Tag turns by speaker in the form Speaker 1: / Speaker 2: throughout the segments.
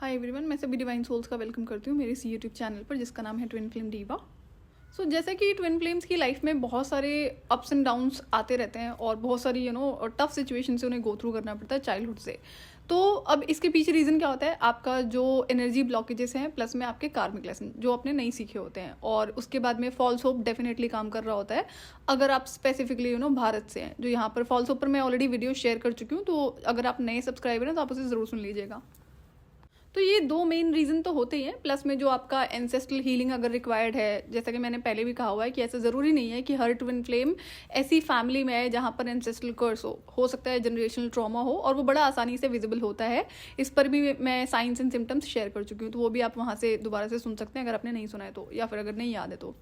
Speaker 1: Hi everyone, मैं सभी divine souls का वेलकम करती हूँ मेरे इस यूट्यूब चैनल पर जिसका नाम है ट्विन फ्लेम डीवा। जैसे कि ट्विन फ्लेम्स की लाइफ में बहुत सारे अप्स एंड डाउन्स आते रहते हैं और बहुत सारी टफ सिचुएशन से उन्हें गो थ्रू करना पड़ता है चाइल्डहुड से। तो अब इसके पीछे रीज़न क्या होता है, आपका जो एनर्जी ब्लॉकेजेस हैं प्लस में आपके कार्मिक लेसन जो आपने नहीं सीखे होते हैं, और उसके बाद में फॉल्स होप डेफिनेटली काम कर रहा होता है। अगर आप स्पेसिफिकली भारत से हैं, जो यहाँ पर फॉल्स होप पर मैं ऑलरेडी वीडियो शेयर कर चुकी हूँ, तो अगर आप नए सब्सक्राइबर हैं तो आप उसे ज़रूर सुन लीजिएगा। तो ये दो मेन रीज़न तो होते ही हैं, प्लस में जो आपका एंसेस्ट्रल हीलिंग अगर रिक्वायर्ड है, जैसा कि मैंने पहले भी कहा हुआ है कि ऐसा ज़रूरी नहीं है कि हर ट्विन फ्लेम ऐसी फैमिली में है जहाँ पर एंसेस्ट्रल कर्स हो सकता है जनरेशनल ट्रॉमा हो, और वो बड़ा आसानी से विजिबल होता है। इस पर भी मैं साइंस एंड सिम्टम्स शेयर कर चुकी हूँ, तो वो भी आप वहाँ से दोबारा से सुन सकते हैं अगर आपने नहीं सुना है तो, या फिर अगर नहीं याद है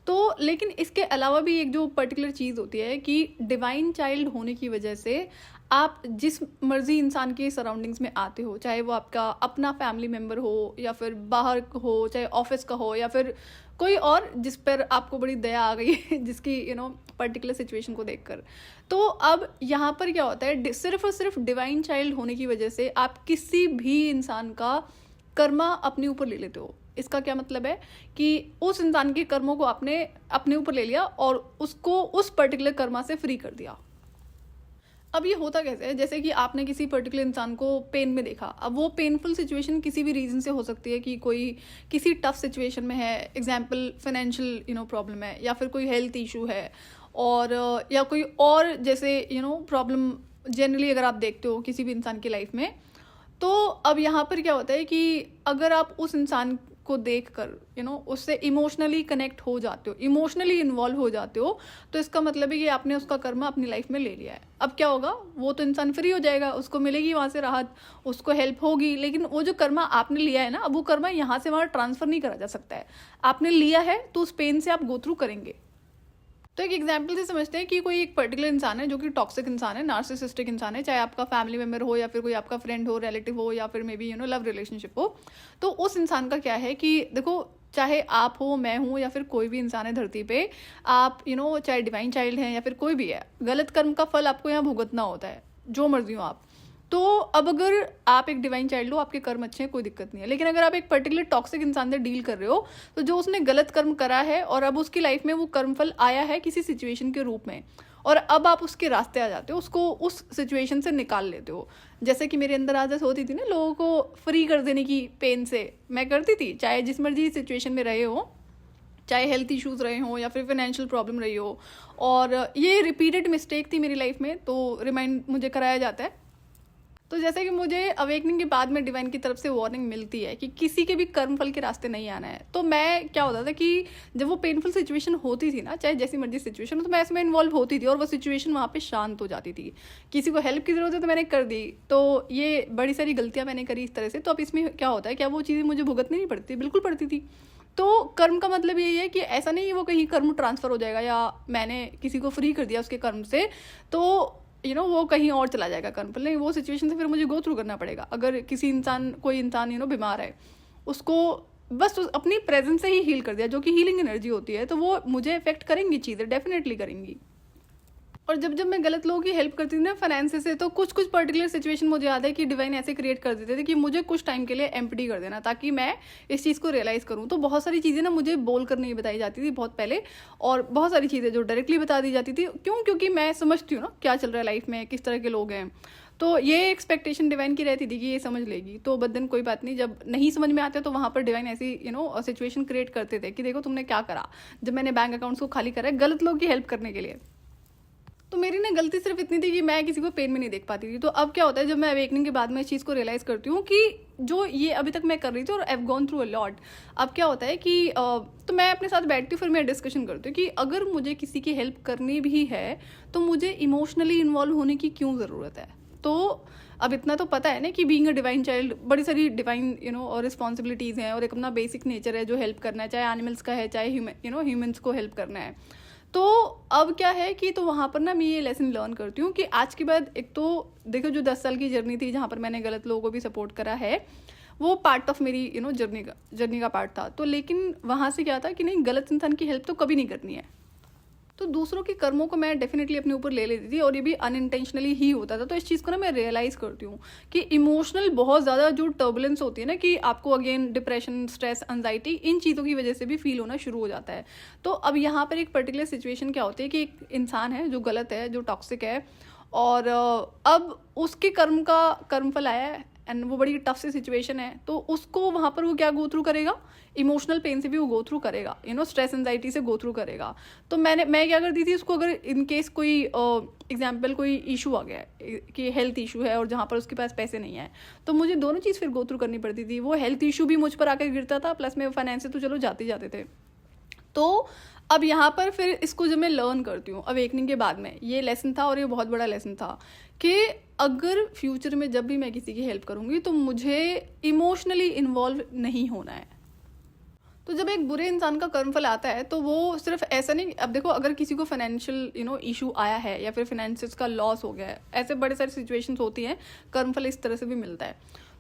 Speaker 1: तो लेकिन इसके अलावा भी एक जो पर्टिकुलर चीज़ होती है कि डिवाइन चाइल्ड होने की वजह से आप जिस मर्जी इंसान के सराउंडिंग्स में आते हो, चाहे वो आपका अपना फैमिली मेम्बर हो या फिर बाहर हो, चाहे ऑफिस का हो या फिर कोई और जिस पर आपको बड़ी दया आ गई है जिसकी पर्टिकुलर सिचुएशन को देखकर, तो अब यहाँ पर क्या होता है, सिर्फ और सिर्फ डिवाइन चाइल्ड होने की वजह से आप किसी भी इंसान का कर्मा अपने ऊपर ले लेते हो। इसका क्या मतलब है कि उस इंसान के कर्मों को आपने अपने ऊपर ले लिया और उसको उस पर्टिकुलर कर्मा से फ्री कर दिया। अब ये होता कैसे है, जैसे कि आपने किसी पर्टिकुलर इंसान को पेन में देखा। अब वो पेनफुल सिचुएशन किसी भी रीज़न से हो सकती है कि कोई किसी टफ सिचुएशन में है, एग्जाम्पल फाइनेंशियल प्रॉब्लम है, या फिर कोई हेल्थ इशू है, और या कोई और जैसे प्रॉब्लम जनरली अगर आप देखते हो किसी भी इंसान की लाइफ में। तो अब यहाँ पर क्या होता है कि अगर आप उस इंसान को देखकर उससे इमोशनली कनेक्ट हो जाते हो, इमोशनली इन्वॉल्व हो जाते हो, तो इसका मतलब है कि आपने उसका कर्म अपनी लाइफ में ले लिया है। अब क्या होगा, वो तो इंसान फ्री हो जाएगा, उसको मिलेगी वहाँ से राहत, उसको हेल्प होगी, लेकिन वो जो कर्मा आपने लिया है ना, अब वो कर्मा यहाँ से वहाँ ट्रांसफर नहीं करा जा सकता है। आपने लिया है तो उस पेन से आप गो थ्रू करेंगे। तो एक एग्जाम्पल से समझते हैं कि कोई एक पर्टिकुलर इंसान है जो कि टॉक्सिक इंसान है, नार्सिसिस्टिक इंसान है, चाहे आपका फैमिली मेम्बर हो या फिर कोई आपका फ्रेंड हो, रिलेटिव हो, या फिर मे बी लव रिलेशनशिप हो। तो उस इंसान का क्या है कि देखो, चाहे आप हो, मैं हूँ, या फिर कोई भी इंसान है धरती पे, आप चाहे डिवाइन चाइल्ड हैं या फिर कोई भी है, गलत कर्म का फल आपको यहाँ भुगतना होता है, जो मर्जी हो आप। तो अब अगर आप एक डिवाइन चाइल्ड हो, आपके कर्म अच्छे हैं, कोई दिक्कत नहीं है, लेकिन अगर आप एक पर्टिकुलर टॉक्सिक इंसान से डील कर रहे हो, तो जो उसने गलत कर्म करा है और अब उसकी लाइफ में वो कर्मफल आया है किसी सिचुएशन के रूप में, और अब आप उसके रास्ते आ जाते हो, उसको उस सिचुएशन से निकाल लेते हो। जैसे कि मेरे अंदर आदत होती थी ना लोगों को फ्री कर देने की, पेन से मैं करती थी, चाहे जिस मर्जी सिचुएशन में रहे हो, चाहे हेल्थ इश्यूज़ रहे हों या फिर फाइनेंशियल प्रॉब्लम रही हो, और ये रिपीटेड मिस्टेक थी मेरी लाइफ में, तो रिमाइंड मुझे कराया जाता है। तो जैसे कि मुझे अवेकनिंग के बाद में डिवाइन की तरफ से वार्निंग मिलती है कि किसी के भी कर्मफल के रास्ते नहीं आना है, तो मैं क्या होता था कि जब वो पेनफुल सिचुएशन होती थी ना, चाहे जैसी मर्जी सिचुएशन हो, तो मैं इसमें इन्वॉल्व होती थी और वो सिचुएशन वहाँ पे शांत हो जाती थी। किसी को हेल्प की ज़रूरत है तो मैंने कर दी। तो ये बड़ी सारी गलतियाँ मैंने करी इस तरह से। तो अब इसमें क्या होता है, क्या वो चीज़ें मुझे भुगतनी नहीं पड़ती? बिल्कुल पड़ती थी। तो कर्म का मतलब यही है कि ऐसा नहीं वो कहीं कर्म ट्रांसफ़र हो जाएगा या मैंने किसी को फ्री कर दिया उसके कर्म से तो वो कहीं और चला जाएगा कर्म पर। नहीं, वो सिचुएशन से फिर मुझे गो थ्रू करना पड़ेगा। अगर कोई इंसान बीमार है, उसको बस अपनी प्रेजेंस से ही हील कर दिया, जो कि हीलिंग एनर्जी होती है, तो वो मुझे इफेक्ट करेंगी, चीज़ें डेफिनेटली करेंगी। और जब मैं गलत लोगों की हेल्प करती थी ना फाइनेंस से, तो कुछ पर्टिकुलर सिचुएशन मुझे याद है कि डिवाइन ऐसे क्रिएट कर देते थे कि मुझे कुछ टाइम के लिए एम्प्टी कर देना, ताकि मैं इस चीज़ को रियलाइज़ करूँ। तो बहुत सारी चीज़ें ना मुझे बोल कर नहीं बताई जाती थी बहुत पहले, और बहुत सारी चीज़ें जो डायरेक्टली बता दी जाती थी। क्योंकि मैं समझती हूँ ना क्या चल रहा है लाइफ में, किस तरह के लोग हैं, तो ये एक्सपेक्टेशन डिवाइन की रहती थी कि ये समझ लेगी। तो बदन कोई बात नहीं, जब नहीं समझ में आते तो वहाँ पर डिवाइन ऐसी सिचुएशन क्रिएट करते थे कि देखो तुमने क्या करा, जब मैंने बैंक अकाउंट्स को खाली करा है गलत लोगों की हेल्प करने के लिए। तो मेरी ना गलती सिर्फ इतनी थी कि मैं किसी को पेन में नहीं देख पाती थी। तो अब क्या होता है, जब मैं अवेकनिंग के बाद में इस चीज़ को रियलाइज़ करती हूँ कि जो ये अभी तक मैं कर रही थी और I have gone through a lot, अब क्या होता है कि तो मैं अपने साथ बैठती हूँ, फिर मैं डिस्कशन करती हूँ कि अगर मुझे किसी की हेल्प करनी भी है तो मुझे इमोशनली इन्वॉल्व होने की क्यों ज़रूरत है। तो अब इतना तो पता है ना कि बीइंग अ डिवाइन चाइल्ड बड़ी सारी डिवाइन और रिस्पॉन्सिबिलिटीज़ हैं, और एक अपना बेसिक नेचर है जो हेल्प करना है, चाहे एनिमल्स का है, चाहे ह्यूमन्स को हेल्प करना है। तो अब क्या है कि तो वहाँ पर ना मैं ये लेसन लर्न करती हूँ कि आज के बाद, एक तो देखो जो 10 साल की जर्नी थी जहाँ पर मैंने गलत लोगों को भी सपोर्ट करा है, वो पार्ट ऑफ मेरी जर्नी का पार्ट था। तो लेकिन वहाँ से क्या था कि नहीं, गलत इंसान की हेल्प तो कभी नहीं करनी है। तो दूसरों के कर्मों को मैं डेफिनेटली अपने ऊपर ले लेती थी और ये भी अनइंटेंशनली ही होता था। तो इस चीज़ को ना मैं रियलाइज़ करती हूँ कि इमोशनल बहुत ज़्यादा जो टर्बुलेंस होती है ना, कि आपको अगेन डिप्रेशन, स्ट्रेस, एंजाइटी, इन चीज़ों की वजह से भी फील होना शुरू हो जाता है। तो अब यहाँ पर एक पर्टिकुलर सिचुएशन क्या होती है कि एक इंसान है जो गलत है, जो टॉक्सिक है, और अब उसके कर्मफल आया है एंड वो बड़ी टफ सी सिचुएशन है। तो उसको वहाँ पर वो क्या गो थ्रू करेगा, इमोशनल पेन से भी वो गो थ्रू करेगा, स्ट्रेस एंजाइटी से गो थ्रू करेगा। तो मैं क्या करती थी, उसको अगर इन केस कोई एग्जाम्पल कोई इशू आ गया है कि हेल्थ इशू है और जहाँ पर उसके पास पैसे नहीं है, तो मुझे दोनों चीज़ फिर गो थ्रू करनी पड़ती थी। वो हेल्थ इशू भी मुझ पर आकर गिरता था, प्लस में फाइनेंस से तो चलो जाते जाते थे। तो अब यहाँ पर फिर इसको जब मैं लर्न करती हूँ अवेकनिंग के बाद में, ये लेसन था और ये बहुत बड़ा लेसन था कि अगर फ्यूचर में जब भी मैं किसी की हेल्प करूँगी तो मुझे इमोशनली इन्वॉल्व नहीं होना है। तो जब एक बुरे इंसान का कर्मफल आता है तो वो सिर्फ ऐसा नहीं, अब देखो अगर किसी को फाइनेंशियल इशू आया है या फिर फाइनेंसिस का लॉस हो गया है, ऐसे बड़े सारी सिचुएशंस होती हैं, कर्मफल इस तरह से भी मिलता है,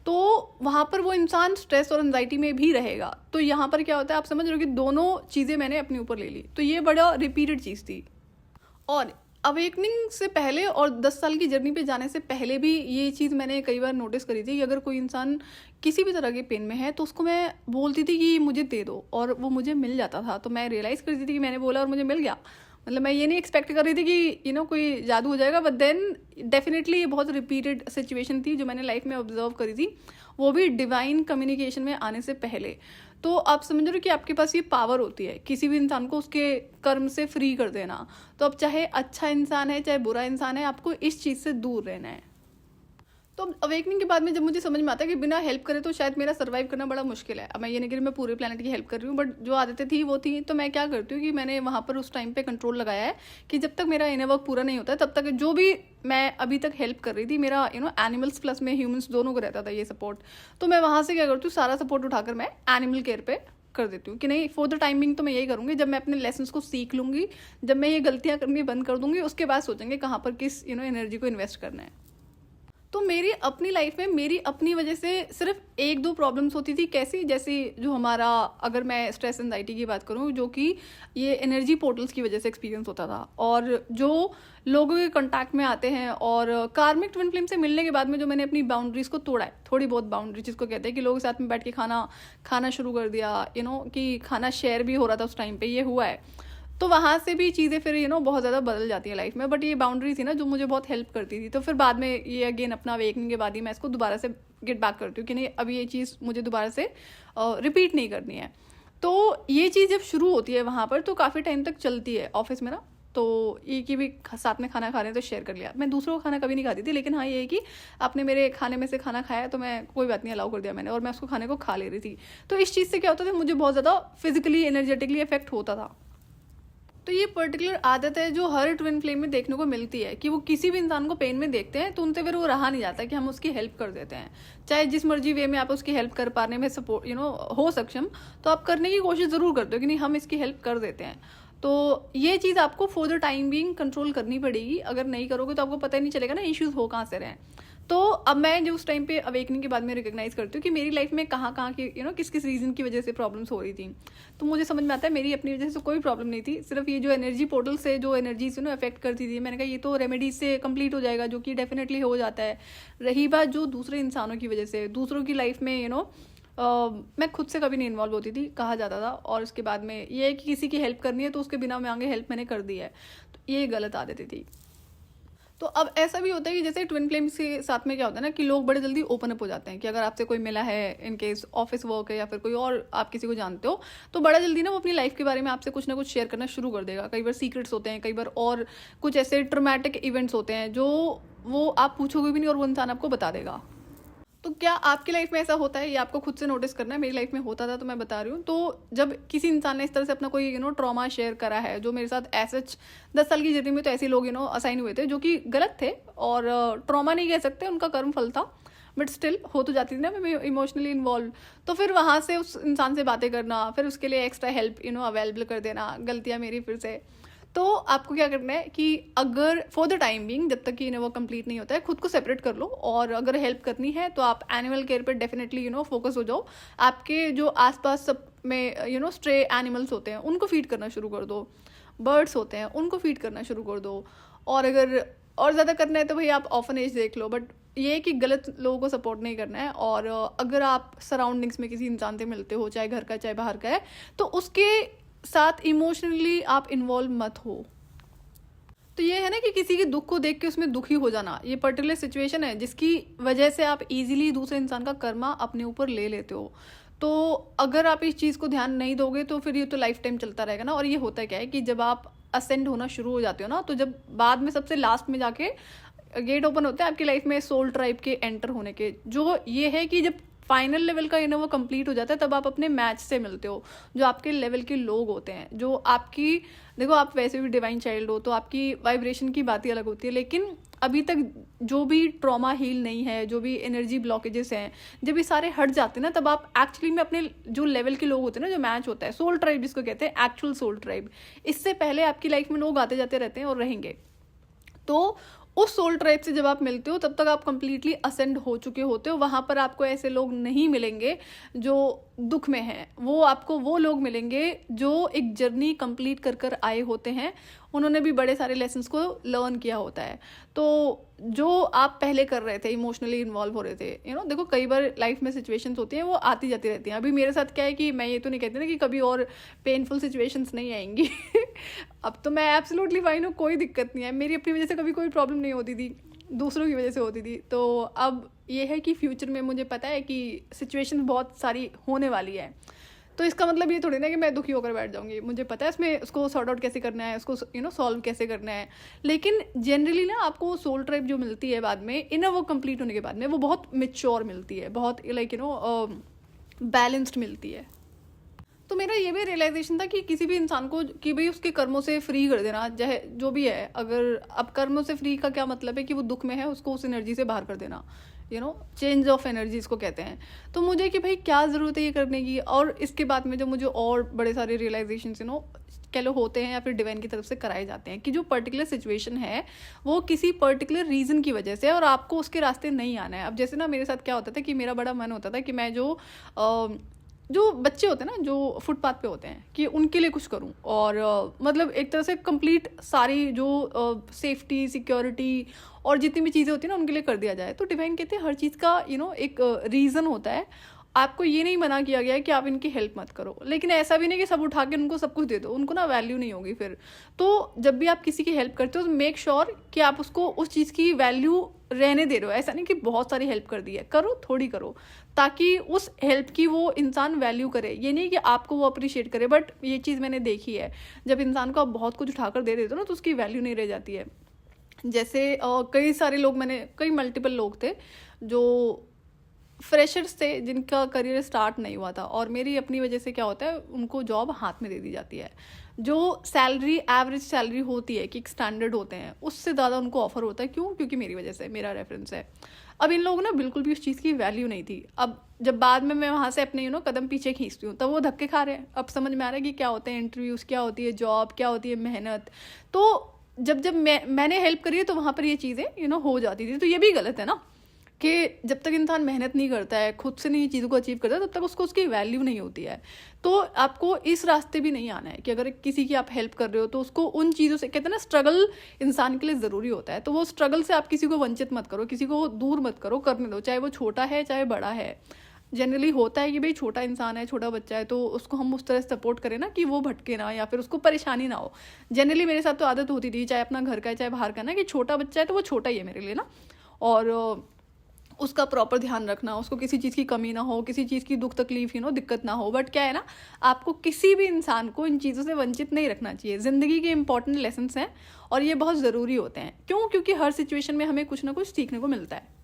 Speaker 1: तो वहाँ पर वो इंसान स्ट्रेस और एंजाइटी में भी रहेगा। तो यहाँ पर क्या होता है, आप समझ रहे हो कि दोनों चीज़ें मैंने अपने ऊपर ले ली। तो ये बड़ा रिपीटेड चीज़ थी। और अवेकनिंग से पहले और 10 साल की जर्नी पे जाने से पहले भी ये चीज़ मैंने कई बार नोटिस करी थी कि अगर कोई इंसान किसी भी तरह के पेन में है तो उसको मैं बोलती थी कि मुझे दे दो, और वो मुझे मिल जाता था। तो मैं रियलाइज़ करती थी कि मैंने बोला और मुझे मिल गया। मतलब मैं ये नहीं एक्सपेक्ट कर रही थी कि कोई जादू हो जाएगा, बट देन डेफिनेटली ये बहुत रिपीटेड सिचुएशन थी जो मैंने लाइफ में ऑब्जर्व करी थी, वो भी डिवाइन कम्युनिकेशन में आने से पहले। तो आप समझ रहे हो कि आपके पास ये पावर होती है किसी भी इंसान को उसके कर्म से फ्री कर देना। तो अब चाहे अच्छा इंसान है चाहे बुरा इंसान है, आपको इस चीज़ से दूर रहना है। तो अवेकनिंग के बाद में जब मुझे समझ में आता है कि बिना हेल्प करे तो शायद मेरा सर्वाइव करना बड़ा मुश्किल है। अब मैं ये नहीं कि मैं पूरे प्लेनेट की हेल्प कर रही हूँ, बट जो आदतें थी वो थी। तो मैं क्या करती हूँ कि मैंने वहाँ पर उस टाइम पे कंट्रोल लगाया है कि जब तक मेरा इनर वर्क पूरा नहीं होता है तब तक जो भी मैं अभी तक हेल्प कर रही थी, मेरा एनिमल्स प्लस में ह्यूमंस दोनों को रहता था ये सपोर्ट। तो मैं वहाँ से क्या करती हूँ, सारा सपोर्ट उठाकर मैं एनिमल केयर पे कर देती हूँ कि नहीं, फॉर द टाइमिंग तो मैं यही करूँगी। जब मैं अपने लेसन्स को सीख लूँगी, जब मैं ये गलतियाँ करनी बंद कर दूँगी, उसके बाद सोचेंगे कहाँ पर किस एनर्जी को इन्वेस्ट करना है। तो मेरी अपनी लाइफ में मेरी अपनी वजह से सिर्फ 1-2 प्रॉब्लम्स होती थी। कैसी, जैसे जो हमारा, अगर मैं स्ट्रेस एंजाइटी की बात करूँ, जो कि ये एनर्जी पोर्टल्स की वजह से एक्सपीरियंस होता था, और जो लोगों के कांटेक्ट में आते हैं, और कार्मिक ट्विन फ्लेम से मिलने के बाद में जो मैंने अपनी बाउंड्रीज को तोड़ा है, थोड़ी बहुत बाउंड्री जिसको कहते हैं कि लोगों के साथ में बैठ के खाना शुरू कर दिया, कि खाना शेयर भी हो रहा था उस टाइम पे, ये हुआ है। तो वहाँ से भी चीज़ें फिर बहुत ज़्यादा बदल जाती है लाइफ में। बट ये बाउंड्री थी ना जो मुझे बहुत हेल्प करती थी। तो फिर बाद में ये अगेन अपना अवेकनिंग के बाद ही मैं इसको दोबारा से गेट बैक करती हूँ कि नहीं, अब ये चीज़ मुझे दोबारा से रिपीट नहीं करनी है। तो ये चीज़ जब शुरू होती है वहाँ पर तो काफ़ी टाइम तक चलती है ऑफिस में ना। तो ये कि भी साथ में खाना खा रहे हैं तो शेयर कर लिया। मैं दूसरों का खाना कभी नहीं खाती थी, लेकिन हाँ ये है कि आपने मेरे खाने में से खाना खाया तो मैं कोई बात नहीं, अलाउ कर दिया मैंने, और मैं उसको खाने को खा ले रही थी। तो इस चीज़ से क्या होता था, मुझे बहुत ज़्यादा फिजिकली एनर्जेटिकली इफेक्ट होता था। तो ये पर्टिकुलर आदत है जो हर ट्विन फ्लेम में देखने को मिलती है कि वो किसी भी इंसान को पेन में देखते हैं तो उनसे फिर वो रहा नहीं जाता कि हम उसकी हेल्प कर देते हैं। चाहे जिस मर्जी वे में आप उसकी हेल्प कर पाने में सपोर्ट हो सक्षम, तो आप करने की कोशिश ज़रूर करते हो कि नहीं, हम इसकी हेल्प कर देते हैं। तो ये चीज़ आपको for the time being control करनी पड़ेगी। अगर नहीं करोगे तो आपको पता ही नहीं चलेगा ना इश्यूज हो कहाँ से रहे हैं। तो अब मैं जो उस टाइम पे अवेकनिंग के बाद में रिकग्नाइज करती हूँ कि मेरी लाइफ में कहाँ की किस किस रीज़न की वजह से प्रॉब्लम्स हो रही थी। तो मुझे समझ में आता है मेरी अपनी वजह से कोई प्रॉब्लम नहीं थी, सिर्फ ये जो एनर्जी पोर्टल से जो एनर्जीज अफेक्ट करती थी, मैंने कहा ये तो रेमेडीज से कंप्लीट हो जाएगा, जो कि डेफिनेटली हो जाता है। रही बात जो दूसरे इंसानों की वजह से, दूसरों की लाइफ में मैं खुद से कभी नहीं इन्वॉल्व होती थी, कहा जाता था। और उसके बाद में ये है कि किसी की हेल्प करनी है तो उसके बिना मैं आगे हेल्प मैंने कर दी है, तो ये गलत आदतें थी। तो अब ऐसा भी होता है कि जैसे ट्विन फ्लेम्स के साथ में क्या होता है ना कि लोग बड़े जल्दी ओपन अप हो जाते हैं कि अगर आपसे कोई मिला है, इन केस ऑफिस वर्क है या फिर कोई और आप किसी को जानते हो, तो बड़ा जल्दी ना वो अपनी लाइफ के बारे में आपसे कुछ ना कुछ शेयर करना शुरू कर देगा। कई बार सीक्रेट्स होते हैं, कई बार और कुछ ऐसे ट्रॉमेटिक इवेंट्स होते हैं जो वो आप पूछोगे भी नहीं और वो इंसान आपको बता देगा। तो क्या आपकी लाइफ में ऐसा होता है, ये आपको खुद से नोटिस करना है। मेरी लाइफ में होता था तो मैं बता रही हूँ। तो जब किसी इंसान ने इस तरह से अपना कोई ट्रॉमा शेयर करा है, जो मेरे साथ ऐसे 10 साल की जर्नी में तो ऐसे लोग असाइन हुए थे जो कि गलत थे, और ट्रॉमा नहीं कह सकते, उनका कर्म फल था, बट स्टिल हो तो जाती थी ना मैं इमोशनली इन्वॉल्व। तो फिर वहाँ से उस इंसान से बातें करना, फिर उसके लिए एक्स्ट्रा हेल्प अवेलेबल कर देना, गलतियाँ मेरी फिर से। तो आपको क्या करना है कि अगर फॉर द टाइम बीइंग, जब तक कि वो कंप्लीट नहीं होता है, खुद को सेपरेट कर लो। और अगर हेल्प करनी है तो आप एनिमल केयर पर डेफिनेटली फोकस हो जाओ। आपके जो आसपास सब में स्ट्रे एनिमल्स होते हैं उनको फीड करना शुरू कर दो। बर्ड्स होते हैं उनको फीड करना शुरू कर दो। और अगर और ज़्यादा करना है तो भाई आप ऑर्फनेज देख लो, बट ये है कि गलत लोगों को सपोर्ट नहीं करना है। और अगर आप सराउंडिंग्स में किसी इंसान से मिलते हो, चाहे घर का चाहे बाहर का है, तो उसके साथ इमोशनली आप इन्वॉल्व मत हो। तो ये है ना कि किसी के दुख को देख के उसमें दुखी हो जाना, ये पर्टिकुलर सिचुएशन है जिसकी वजह से आप इजीली दूसरे इंसान का कर्मा अपने ऊपर ले लेते हो। तो अगर आप इस चीज़ को ध्यान नहीं दोगे तो फिर ये तो लाइफ टाइम चलता रहेगा ना। और ये होता क्या है कि जब आप असेंड होना शुरू हो जाते हो ना, तो जब बाद में सबसे लास्ट में जाके गेट ओपन होते हैं आपकी लाइफ में सोल ट्राइब के एंटर होने के, जो ये है कि जब फाइनल लेवल का वो कंप्लीट हो जाता है तब आप अपने मैच से मिलते हो, जो आपके लेवल के लोग होते हैं, जो आपकी, देखो आप वैसे भी डिवाइन चाइल्ड हो तो आपकी वाइब्रेशन की बात ही अलग होती है। लेकिन अभी तक जो भी ट्रॉमा हील नहीं है, जो भी एनर्जी ब्लॉकेजेस हैं, जब ये सारे हट जाते हैं ना, तब आप एक्चुअली में अपने जो लेवल के लोग होते हैं ना, जो मैच होता है, सोल ट्राइब जिसको कहते हैं, एक्चुअल सोल ट्राइब, इससे पहले आपकी लाइफ में लोग आते जाते रहते हैं और रहेंगे। तो उस सोल ट्राइब से जब आप मिलते हो तब तक आप कंप्लीटली असेंड हो चुके होते हो। वहाँ पर आपको ऐसे लोग नहीं मिलेंगे जो दुख में हैं, वो आपको वो लोग मिलेंगे जो एक जर्नी कंप्लीट कर कर आए होते हैं, उन्होंने भी बड़े सारे लेसन्स को लर्न किया होता है। तो जो आप पहले कर रहे थे, इमोशनली इन्वॉल्व हो रहे थे, देखो कई बार लाइफ में सिचुएशंस होती हैं वो आती जाती रहती हैं। अभी मेरे साथ क्या है कि मैं ये तो नहीं कहती ना कि कभी और पेनफुल सिचुएशंस नहीं आएंगी अब तो मैं एब्सोल्युटली फाइन हूँ, कोई दिक्कत नहीं है। मेरी अपनी वजह से कभी कोई प्रॉब्लम नहीं होती थी, दूसरों की वजह से होती थी। तो अब ये है कि फ्यूचर में मुझे पता है कि सिचुएशन बहुत सारी होने वाली है, तो इसका मतलब ये थोड़ी ना कि मैं दुखी होकर बैठ जाऊंगी। मुझे पता है इसमें उसको सॉर्ट आउट कैसे करना है, उसको सॉल्व कैसे करना है। लेकिन जनरली ना आपको सोल ट्राइब जो मिलती है बाद में, इनर वर्क कंप्लीट होने के बाद में, वो बहुत मैच्योर मिलती है, बहुत लाइक बैलेंस्ड मिलती है। तो मेरा ये भी रियलाइजेशन था कि किसी भी इंसान को कि भाई उसके कर्मों से फ्री कर देना, चाहे जो भी है। अगर अब कर्मों से फ्री का क्या मतलब है कि वो दुख में है, उसको उस एनर्जी से बाहर कर देना, चेंज ऑफ एनर्जी इसको कहते हैं। तो मुझे कि भाई क्या ज़रूरत है ये करने की। और इसके बाद में जो मुझे और बड़े सारे रियलाइजेशन कह लो होते हैं या फिर डिवाइन की तरफ से कराए जाते हैं कि जो पर्टिकुलर सिचुएशन है वो किसी पर्टिकुलर रीज़न की वजह से, और आपको उसके रास्ते नहीं आना है। अब जैसे ना मेरे साथ क्या होता था कि मेरा बड़ा मन होता था कि मैं जो बच्चे होते हैं ना, जो फुटपाथ पे होते हैं, कि उनके लिए कुछ करूं। और मतलब एक तरह से कंप्लीट सारी जो सेफ्टी, सिक्योरिटी और जितनी भी चीज़ें होती हैं ना, उनके लिए कर दिया जाए। तो डिवाइन कहते हैं हर चीज़ का एक रीज़न होता है। आपको ये नहीं मना किया गया है कि आप इनकी हेल्प मत करो, लेकिन ऐसा भी नहीं कि सब उठा के उनको सब कुछ दे दो, उनको ना वैल्यू नहीं होगी फिर। तो जब भी आप किसी की हेल्प करते हो तो मेक श्योर कि आप उसको उस चीज़ की वैल्यू रहने दे रहे हो। ऐसा नहीं कि बहुत सारी हेल्प कर दी है, करो थोड़ी करो, ताकि उस हेल्प की वो इंसान वैल्यू करे। ये नहीं कि आपको वो अप्रिशिएट करे। बट ये चीज़ मैंने देखी है, जब इंसान को आप बहुत कुछ उठाकर दे देते हो ना, तो उसकी वैल्यू नहीं रह जाती है। जैसे कई सारे लोग, कई मल्टीपल लोग थे जो फ्रेशर्स थे जिनका करियर स्टार्ट नहीं हुआ था, और मेरी अपनी वजह से क्या होता है, उनको जॉब हाथ में दे दी जाती है। जो सैलरी, एवरेज सैलरी होती है कि एक स्टैंडर्ड होते हैं, उससे ज़्यादा उनको ऑफर होता है। क्यों? क्योंकि मेरी वजह से, मेरा रेफरेंस है। अब इन लोगों ने बिल्कुल भी उस चीज़ की वैल्यू नहीं थी। अब जब बाद में मैं वहाँ से अपने कदम पीछे खींचती हूँ, तब वो धक्के खा रहे हैं। अब समझ में आ रहा है कि क्या होते हैं इंटरव्यूज़, क्या होती है जॉब, क्या होती है मेहनत। तो जब मैंने हेल्प करी है तो वहाँ पर ये चीज़ें हो जाती थी। तो ये भी गलत है ना कि जब तक इंसान मेहनत नहीं करता है, खुद से नहीं चीज़ों को अचीव करता है, तब तक उसको उसकी वैल्यू नहीं होती है। तो आपको इस रास्ते भी नहीं आना है कि अगर किसी की आप हेल्प कर रहे हो तो उसको उन चीज़ों से, कहते हैं ना स्ट्रगल इंसान के लिए ज़रूरी होता है, तो वो स्ट्रगल से आप किसी को वंचित मत करो, किसी को दूर मत करो, करने दो, चाहे वो छोटा है चाहे बड़ा है। जनरली होता है कि भाई छोटा इंसान है, छोटा बच्चा है, तो उसको हम उस तरह सपोर्ट करें ना कि वो भटके ना, या फिर उसको परेशानी ना हो। जनरली मेरे साथ तो आदत होती थी, चाहे अपना घर का है चाहे बाहर का ना, कि छोटा बच्चा है तो वो छोटा ही है मेरे लिए ना, और उसका प्रॉपर ध्यान रखना, उसको किसी चीज़ की कमी ना हो, किसी चीज़ की दुख तकलीफ दिक्कत ना हो। बट क्या है ना, आपको किसी भी इंसान को इन चीज़ों से वंचित नहीं रखना चाहिए। ज़िंदगी के इंपॉर्टेंट लेसन्स हैं और ये बहुत ज़रूरी होते हैं। क्यों? क्योंकि हर सिचुएशन में हमें कुछ ना कुछ सीखने को मिलता है।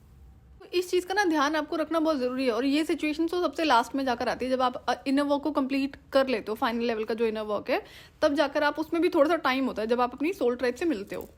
Speaker 1: इस चीज़ का ना ध्यान आपको रखना बहुत ज़रूरी है। और ये सिचुएशन तो सबसे लास्ट में जाकर आती है, जब आप इनर वर्क को कंप्लीट कर लेते हो, फाइनल लेवल का जो इनर वर्क है, तब जाकर आप, उसमें भी थोड़ा सा टाइम होता है जब आप अपनी सोल ट्राइब से मिलते हो।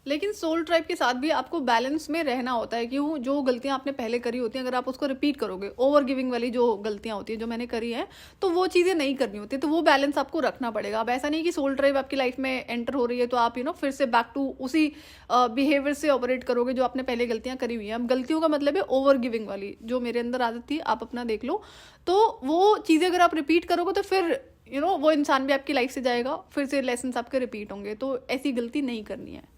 Speaker 1: लेकिन सोल ट्राइब के साथ भी आपको बैलेंस में रहना होता है। क्यों? जो गलतियां आपने पहले करी होती हैं, अगर आप उसको रिपीट करोगे, ओवर गिविंग वाली जो गलतियां होती हैं जो मैंने करी हैं, तो वो चीज़ें नहीं करनी होती। तो वो बैलेंस आपको रखना पड़ेगा। अब ऐसा नहीं कि सोल ट्राइब आपकी लाइफ में एंटर हो रही है तो आप फिर से बैक टू उसी बिहेवियर से ऑपरेट करोगे जो आपने पहले गलतियां करी हुई हैं। अब गलतियों का मतलब है ओवर गिविंग वाली, जो मेरे अंदर आदत थी, आप अपना देख लो। तो वो चीज़ें अगर आप रिपीट करोगे तो फिर वो इंसान भी आपकी लाइफ से जाएगा, फिर से लेसन्स आपके रिपीट होंगे। तो ऐसी गलती नहीं करनी है।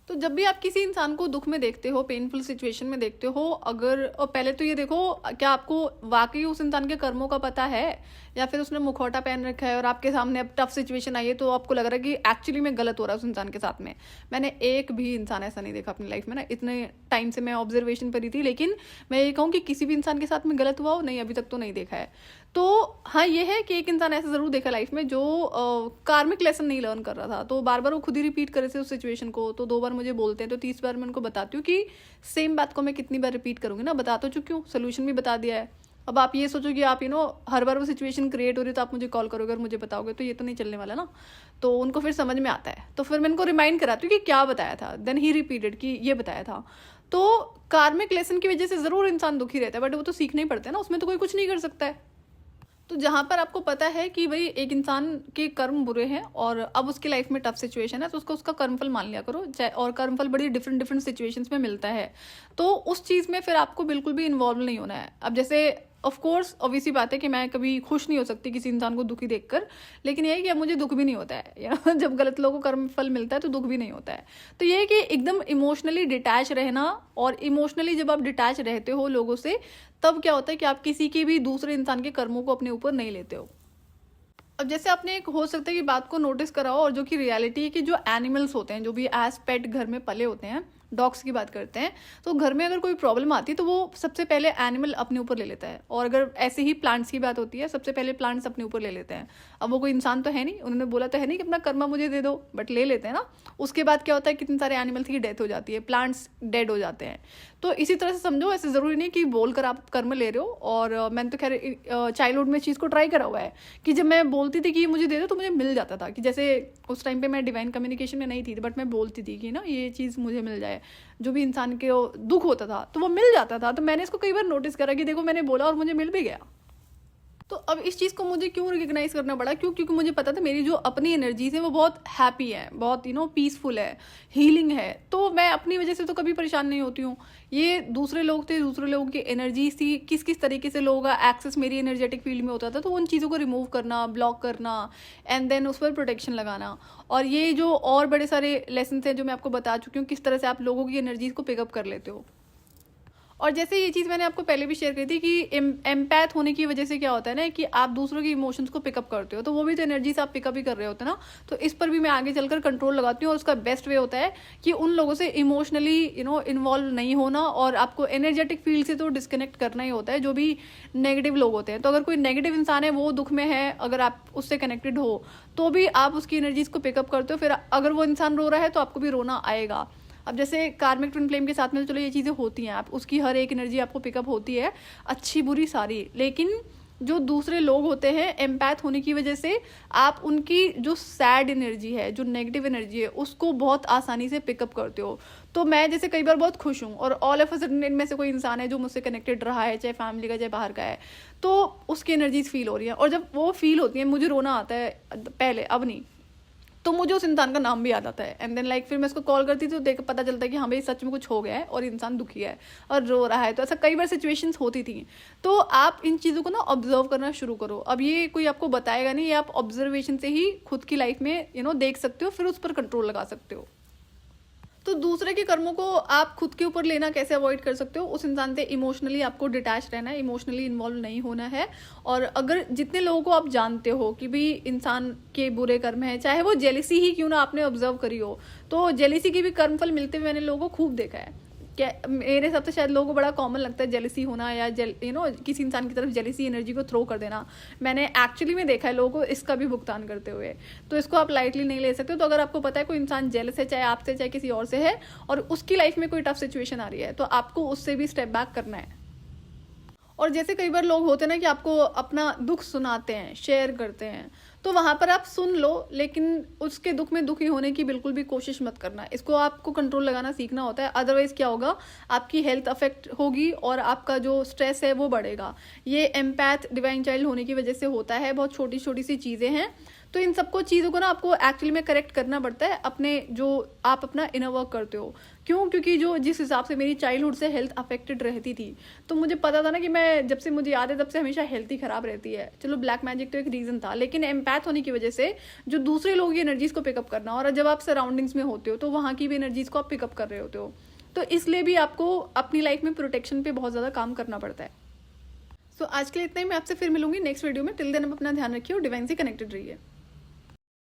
Speaker 1: तो जब भी आप किसी इंसान को दुख में देखते हो, पेनफुल सिचुएशन में देखते हो, अगर और पहले तो ये देखो क्या आपको वाकई उस इंसान के कर्मों का पता है, या फिर उसने मुखौटा पहन रखा है और आपके सामने अब टफ सिचुएशन आई है तो आपको लग रहा है कि एक्चुअली में गलत हो रहा है उस इंसान के साथ में। मैंने एक भी इंसान ऐसा नहीं देखा अपनी लाइफ में ना, इतने टाइम से मैं ऑब्जर्वेशन पर ही थी, लेकिन मैं ये कहूँ कि किसी भी इंसान के साथ में गलत हुआ हो, नहीं, अभी तक तो नहीं देखा है। तो हाँ, ये है कि एक इंसान ऐसा ज़रूर देखा लाइफ में जो कार्मिक लेसन नहीं लर्न कर रहा था, तो बार बार वो खुद ही रिपीट करे थे उस सिचुएशन को। तो 2 बार मुझे बोलते हैं तो 30 बार मैं उनको बताती हूँ कि सेम बात को मैं कितनी बार रिपीट करूँगी ना, बता तो चुकी हूँ, सोल्यूशन भी बता दिया है। अब आप ये सोचो कि आप हर बार वो सिचुएशन क्रिएट हो रही है तो आप मुझे कॉल करोगे और मुझे बताओगे, तो ये तो नहीं चलने वाला ना। तो उनको फिर समझ में आता है, तो फिर मैं उनको रिमाइंड कराती हूँ कि क्या बताया था, देन ही रिपीटेड कि ये बताया था। तो कार्मिक लेसन की वजह से ज़रूर इंसान दुखी रहता है, बट वो तो सीखना ही पड़ता है ना, उसमें तो कोई कुछ नहीं कर सकता है। तो जहाँ पर आपको पता है कि भाई एक इंसान के कर्म बुरे हैं और अब उसकी लाइफ में टफ सिचुएशन है, तो उसको उसका कर्मफल मान लिया करो। और कर्मफल बड़ी डिफरेंट डिफरेंट सिचुएशंस में मिलता है, तो उस चीज़ में फिर आपको बिल्कुल भी इन्वॉल्व नहीं होना है। अब जैसे ऑफ कोर्स ऑब्वियस सी बात है कि मैं कभी खुश नहीं हो सकती किसी इंसान को दुखी देखकर, लेकिन ये है कि अब मुझे दुख भी नहीं होता है जब गलत लोगों को कर्म फल मिलता है तो दुख भी नहीं होता है। तो ये है कि एकदम इमोशनली डिटैच रहना, और इमोशनली जब आप डिटैच रहते हो लोगों से, तब क्या होता है कि आप किसी के भी दूसरे इंसान के कर्मों को अपने ऊपर नहीं लेते हो। अब जैसे आपने एक हो सकता है कि बात को नोटिस करा हो, और जो कि रियलिटी है कि जो एनिमल्स होते हैं, जो भी एज पेट घर में पले होते हैं, डॉग्स की बात करते हैं, तो घर में अगर कोई प्रॉब्लम आती है तो वो सबसे पहले एनिमल अपने ऊपर ले लेता है। और अगर ऐसे ही प्लांट्स की बात होती है, सबसे पहले प्लांट्स अपने ऊपर ले लेते हैं। अब वो कोई इंसान तो है नहीं, उन्होंने बोला तो है नहीं कि अपना कर्मा मुझे दे दो, बट ले लेते हैं ना। उसके बाद क्या होता है, कितने सारे एनिमल्स की डेथ हो जाती है, प्लांट्स डेड हो जाते हैं। तो इसी तरह से समझो, ऐसे ज़रूरी नहीं कि बोलकर आप कर्म ले रहे हो। और मैंने तो खैर चाइल्डहुड में इस चीज़ को ट्राई करा हुआ है कि जब मैं बोलती थी कि मुझे दे दो तो मुझे मिल जाता था। कि जैसे उस टाइम पे मैं डिवाइन कम्युनिकेशन में नहीं थी, बट मैं बोलती थी कि ना ये चीज़ मुझे मिल जाए, जो भी इंसान के दुख होता था तो वो मिल जाता था। तो मैंने इसको कई बार नोटिस करा कि देखो मैंने बोला और मुझे मिल भी गया। तो अब इस चीज़ को मुझे क्यों रिकग्नाइज करना पड़ा, क्योंकि मुझे पता था मेरी जो अपनी एनर्जीज है वो बहुत हैप्पी है, बहुत पीसफुल है, हीलिंग है। तो मैं अपनी वजह से तो कभी परेशान नहीं होती हूँ। ये दूसरे लोग थे, दूसरे लोगों की एनर्जीज थी, किस किस तरीके से लोगों का एक्सेस मेरी एनर्जेटिक फील्ड में होता था, तो उन चीज़ों को रिमूव करना, ब्लॉक करना, एंड देन उस पर प्रोटेक्शन लगाना। और ये जो और बड़े सारे लेसन हैं जो मैं आपको बता चुकी हूँ, किस तरह से आप लोगों की एनर्जीज को पिकअप कर लेते हो। और जैसे ये चीज़ मैंने आपको पहले भी शेयर करी थी कि एम्पैथ होने की वजह से क्या होता है ना, कि आप दूसरों की इमोशंस को पिकअप करते हो, तो वो भी तो एनर्जी से आप पिकअप ही कर रहे होते हैं ना। तो इस पर भी मैं आगे चलकर कंट्रोल लगाती हूँ, और उसका बेस्ट वे होता है कि उन लोगों से इमोशनली इन्वॉल्व नहीं होना, और आपको एनर्जेटिक फील्ड से तो डिस्कनेक्ट करना ही होता है, जो भी नेगेटिव लोग होते हैं। तो अगर कोई नेगेटिव इंसान है, वो दुख में है, अगर आप उससे कनेक्टेड हो तो भी आप उसकी एनर्जीज को पिकअप करते हो। फिर अगर वो इंसान रो रहा है तो आपको भी रोना आएगा। अब जैसे कार्मिक ट्विन फ्लेम के साथ में तो चलो ये चीज़ें होती हैं, आप उसकी हर एक एनर्जी आपको पिकअप होती है, अच्छी बुरी सारी। लेकिन जो दूसरे लोग होते हैं, एम्पैथ होने की वजह से आप उनकी जो सैड एनर्जी है, जो नेगेटिव एनर्जी है, उसको बहुत आसानी से पिकअप करते हो। तो मैं जैसे कई बार बहुत खुश हूँ और ऑल ऑफ अ सडन इनमें से कोई इंसान है जो मुझसे कनेक्टेड रहा है, चाहे फैमिली का चाहे बाहर का है, तो उसकी एनर्जीज फील हो रही है। और जब वो फील होती है, मुझे रोना आता है पहले, अब नहीं, तो मुझे उस इंसान का नाम भी याद आता है। एंड देन फिर मैं उसको कॉल करती थी, तो देख पता चलता है कि हाँ भाई सच में कुछ हो गया है और इंसान दुखी है और रो रहा है। तो ऐसा कई बार सिचुएशंस होती थी। तो आप इन चीज़ों को ना ऑब्जर्व करना शुरू करो। अब ये कोई आपको बताएगा नहीं, ये आप ऑब्जर्वेशन से ही खुद की लाइफ में देख सकते हो, फिर उस पर कंट्रोल लगा सकते हो। तो दूसरे के कर्मों को आप खुद के ऊपर लेना कैसे अवॉइड कर सकते हो, उस इंसान से इमोशनली आपको डिटैच रहना है, इमोशनली इन्वॉल्व नहीं होना है। और अगर जितने लोगों को आप जानते हो कि भी इंसान के बुरे कर्म है, चाहे वो जेलिसी ही क्यों ना आपने ऑब्जर्व करी हो, तो जेलिसी की भी कर्मफल मिलते हुए मैंने लोगों को खूब देखा है। क्या मेरे हिसाब से शायद लोगों को बड़ा कॉमन लगता है जेलिसी होना, या किसी इंसान की तरफ जेलिसी एनर्जी को थ्रो कर देना। मैंने एक्चुअली में देखा है लोगों को इसका भी भुगतान करते हुए। तो इसको आप लाइटली नहीं ले सकते। तो अगर आपको पता है कोई इंसान जेलस है, चाहे आपसे चाहे किसी और से है, और उसकी लाइफ में कोई टफ सिचुएशन आ रही है, तो आपको उससे भी स्टेप बैक करना है। और जैसे कई बार लोग होते हैं ना कि आपको अपना दुख सुनाते हैं, शेयर करते हैं, तो वहाँ पर आप सुन लो, लेकिन उसके दुख में दुखी होने की बिल्कुल भी कोशिश मत करना। इसको आपको कंट्रोल लगाना सीखना होता है, अदरवाइज क्या होगा, आपकी हेल्थ अफेक्ट होगी और आपका जो स्ट्रेस है वो बढ़ेगा। ये एम्पैथ डिवाइन चाइल्ड होने की वजह से होता है, बहुत छोटी छोटी सी चीज़ें हैं। तो इन सबको चीज़ों को ना आपको एक्चुअली में करेक्ट करना पड़ता है, अपने जो आप अपना इनर वर्क करते हो। क्यों? क्योंकि जो जिस हिसाब से मेरी चाइल्डहुड से हेल्थ अफेक्टेड रहती थी, तो मुझे पता था ना कि मैं, जब से मुझे याद है तब से हमेशा हेल्थ ही खराब रहती है। चलो ब्लैक मैजिक तो एक रीज़न था, लेकिन एम्पैथ होने की वजह से जो दूसरे लोगों की एनर्जीज को पिकअप करना, और जब आप सराउंडिंग्स में होते हो तो वहाँ की भी एनर्जीज को आप पिकअप कर रहे होते हो, तो इसलिए भी आपको अपनी लाइफ में प्रोटेक्शन पे बहुत ज़्यादा काम करना पड़ता है। सो आज के लिए इतना ही। मैं आपसे फिर मिलूंगी नेक्स्ट वीडियो में। टिल देन आप अपना ध्यान रखिए और डिवाइन से कनेक्टेड रहिए।